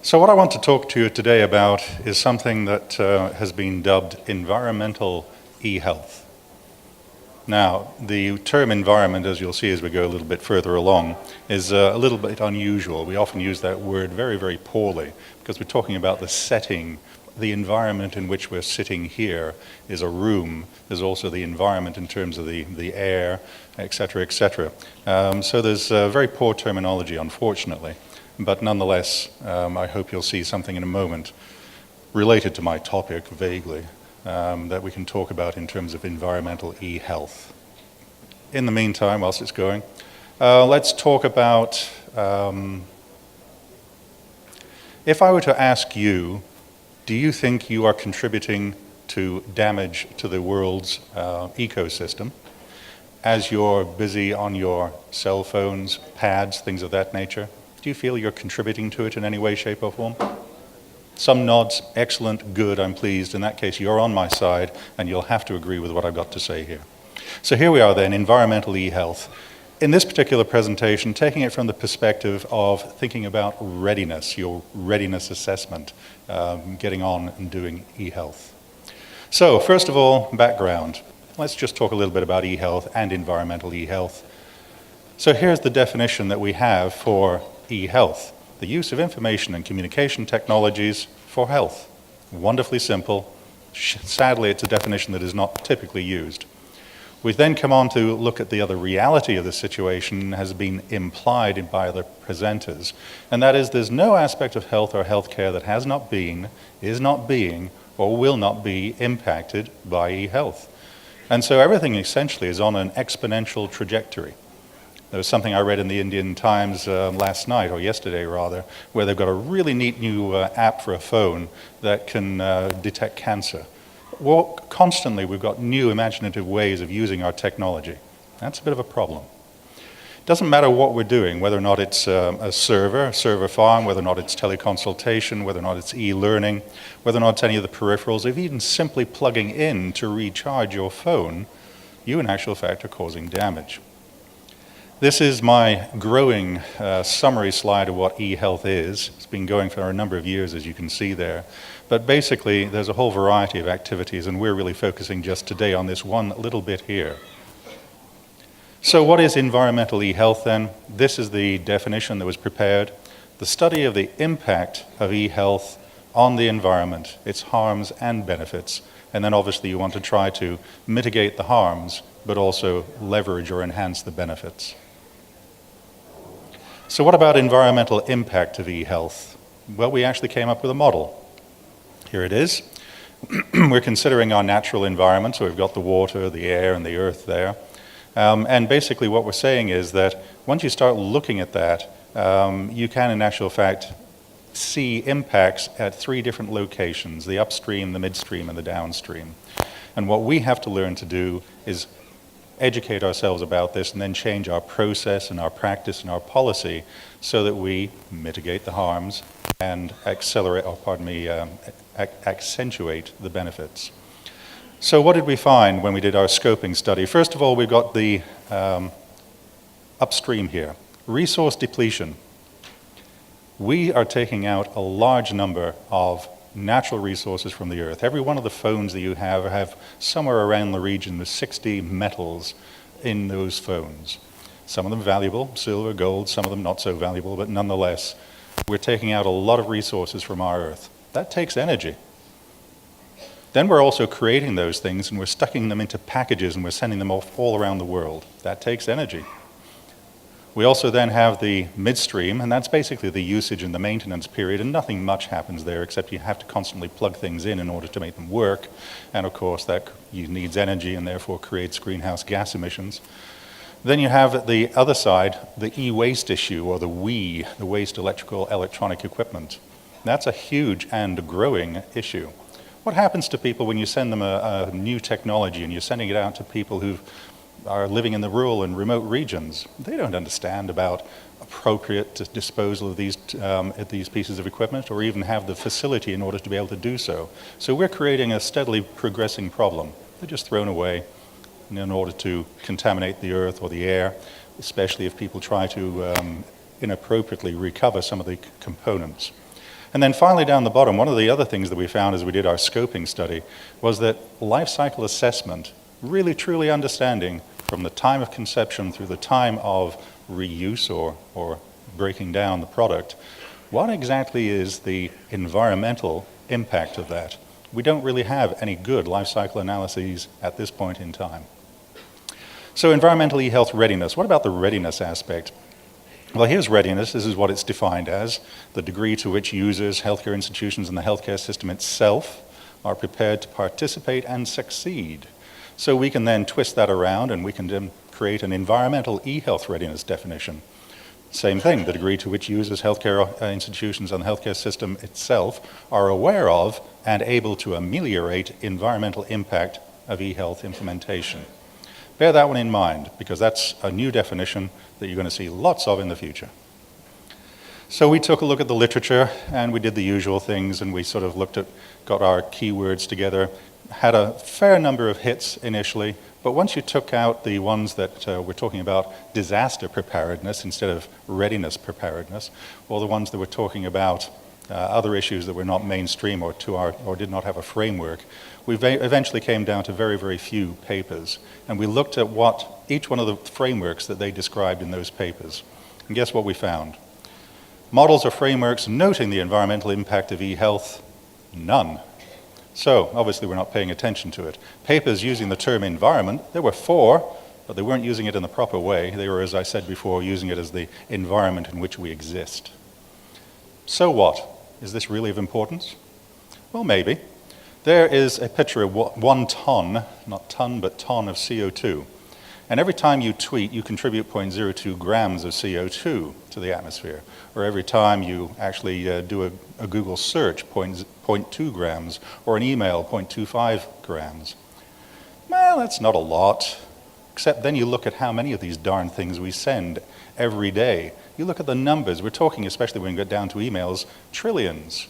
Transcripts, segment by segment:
So what I want to talk to you today about is something that has been dubbed environmental e-health. Now, the term environment, as you'll see as we go a little bit further along, is a little bit unusual. We often use that word very, very poorly because we're talking about the setting. The environment in which we're sitting here is a room. There's also the environment in terms of the air, et cetera, et cetera. So there's very poor terminology, unfortunately. But nonetheless, I hope you'll see something in a moment related to my topic, vaguely, that we can talk about in terms of environmental e-health. In the meantime, whilst it's going, let's talk about, if I were to ask you, do you think you are contributing to damage to the world's ecosystem as you're busy on your cell phones, pads, things of that nature? Do you feel you're contributing to it in any way, shape, or form? Some nods, excellent, good, I'm pleased. In that case, you're on my side, and you'll have to agree with what I've got to say here. So here we are then, environmental e-health. In this particular presentation, taking it from the perspective of thinking about readiness, your readiness assessment, getting on and doing e-health. So first of all, background. Let's just talk a little bit about e-health and environmental e-health. So here's the definition that we have for e-health: the use of information and communication technologies for health. Wonderfully simple. Sadly, it's a definition that is not typically used. We then come on to look at the other reality of the situation has been implied by the presenters, and that is there's no aspect of health or healthcare that has not been, is not being, or will not be impacted by e-health. And so everything essentially is on an exponential trajectory. There was something I read in the Indian Times last night, or yesterday rather, where they've got a really neat new app for a phone that can detect cancer. Well, constantly we've got new imaginative ways of using our technology. That's a bit of a problem. It doesn't matter what we're doing, whether or not it's a server farm, whether or not it's teleconsultation, whether or not it's e-learning, whether or not it's any of the peripherals, if even simply plugging in to recharge your phone, you in actual fact are causing damage. This is my growing summary slide of what e-health is. It's been going for a number of years, as you can see there. But basically, there's a whole variety of activities, and we're really focusing just today on this one little bit here. So what is environmental e-health then? This is the definition that was prepared. The study of the impact of e-health on the environment, its harms and benefits. And then obviously you want to try to mitigate the harms, but also leverage or enhance the benefits. So what about environmental impact of e-health? Well, we actually came up with a model. Here it is. We're considering our natural environment, so we've got the water, the air, and the earth there. And basically what we're saying is that once you start looking at that, you can in actual fact see impacts at 3 different locations: the upstream, the midstream, and the downstream. And what we have to learn to do is educate ourselves about this and then change our process and our practice and our policy so that we mitigate the harms and accentuate the benefits. So what did we find when we did our scoping study? First of all, we've got the upstream here, resource depletion. We are taking out a large number of natural resources from the earth. Every one of the phones that you have somewhere around the region of 60 metals in those phones. Some of them valuable, silver, gold, some of them not so valuable, but nonetheless, we're taking out a lot of resources from our earth. That takes energy. Then we're also creating those things and we're stuffing them into packages and we're sending them off all around the world. That takes energy. We also then have the midstream, and that's basically the usage and the maintenance period, and nothing much happens there except you have to constantly plug things in order to make them work. And of course that needs energy and therefore creates greenhouse gas emissions. Then you have the other side, the e-waste issue, or the WEE, the waste electrical electronic equipment. That's a huge and growing issue. What happens to people when you send them a new technology and you're sending it out to people who are living in the rural and remote regions? They don't understand about appropriate disposal of these pieces of equipment or even have the facility in order to be able to do so. So we're creating a steadily progressing problem. They're just thrown away in order to contaminate the earth or the air, especially if people try to inappropriately recover some of the components. And then finally down the bottom, one of the other things that we found as we did our scoping study was that life cycle assessment, really truly understanding from the time of conception through the time of reuse or breaking down the product, what exactly is the environmental impact of that? We don't really have any good life cycle analyses at this point in time. So environmental eHealth readiness, what about the readiness aspect? Well, here's readiness. This is what it's defined as: the degree to which users, healthcare institutions, and the healthcare system itself are prepared to participate and succeed. So we can then twist that around and we can then create an environmental eHealth readiness definition. Same thing, the degree to which users, healthcare institutions, and the healthcare system itself are aware of and able to ameliorate environmental impact of eHealth implementation. Bear that one in mind, because that's a new definition that you're going to see lots of in the future. So we took a look at the literature, and we did the usual things, and we sort of got our keywords together, had a fair number of hits initially, but once you took out the ones that we're talking about disaster preparedness instead of readiness preparedness, or the ones that were talking about other issues that were not mainstream or did not have a framework, we eventually came down to very, very few papers. And we looked at what each one of the frameworks that they described in those papers. And guess what we found? Models or frameworks noting the environmental impact of eHealth, none. So obviously we're not paying attention to it. Papers using the term environment, there were 4, but they weren't using it in the proper way. They were, as I said before, using it as the environment in which we exist. So what? Is this really of importance? Well, maybe. There is a picture of 1 ton, not ton, but ton of CO2. And every time you tweet, you contribute 0.02 grams of CO2 to the atmosphere. Or every time you actually do a Google search, 0.2 grams, or an email, 0.25 grams. Well, that's not a lot. Except then you look at how many of these darn things we send every day. You look at the numbers. We're talking, especially when we get down to emails, trillions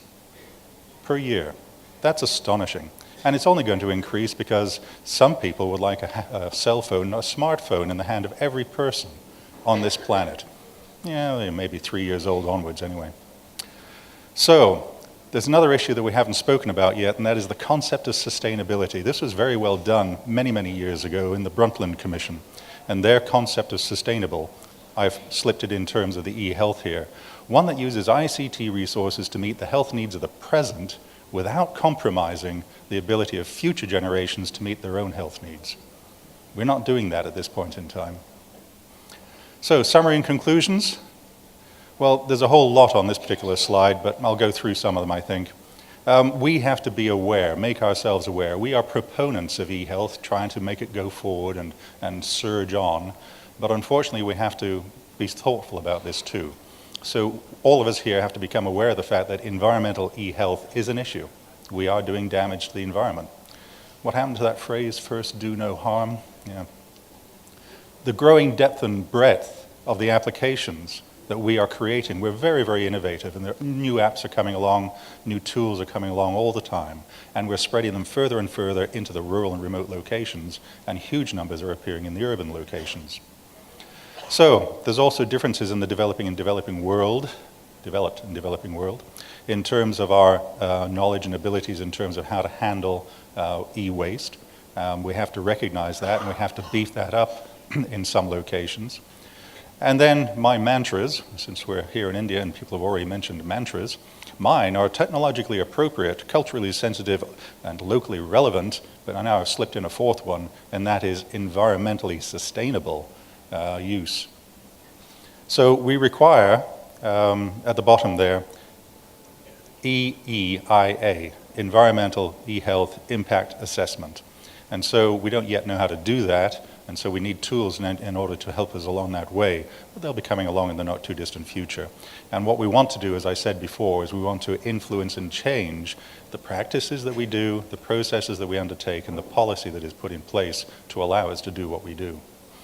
per year. That's astonishing. And it's only going to increase because some people would like a cell phone, a smartphone in the hand of every person on this planet. Yeah, they're maybe 3 years old onwards anyway. So there's another issue that we haven't spoken about yet, and that is the concept of sustainability. This was very well done many, many years ago in the Brundtland Commission. And their concept of sustainable, I've slipped it in terms of the eHealth here, one that uses ICT resources to meet the health needs of the present without compromising the ability of future generations to meet their own health needs. We're not doing that at this point in time. So, summary and conclusions. Well, there's a whole lot on this particular slide, but I'll go through some of them, I think. We have to be aware, make ourselves aware. We are proponents of eHealth, trying to make it go forward and surge on. But unfortunately, we have to be thoughtful about this too. So all of us here have to become aware of the fact that environmental eHealth is an issue. We are doing damage to the environment. What happened to that phrase, first do no harm? Yeah. The growing depth and breadth of the applications that we are creating, we're very, very innovative, and new apps are coming along, new tools are coming along all the time, and we're spreading them further and further into the rural and remote locations, and huge numbers are appearing in the urban locations. So there's also differences in the developed and developing world, in terms of our knowledge and abilities in terms of how to handle e-waste. We have to recognize that, and we have to beef that up in some locations. And then my mantras, since we're here in India and people have already mentioned mantras, mine are technologically appropriate, culturally sensitive, and locally relevant, but I now have slipped in a 4th one, and that is environmentally sustainable use. So we require, at the bottom there, EEIA, Environmental eHealth Impact Assessment. And so we don't yet know how to do that, and so we need tools in order to help us along that way, but they'll be coming along in the not too distant future. And what we want to do, as I said before, is we want to influence and change the practices that we do, the processes that we undertake, and the policy that is put in place to allow us to do what we do.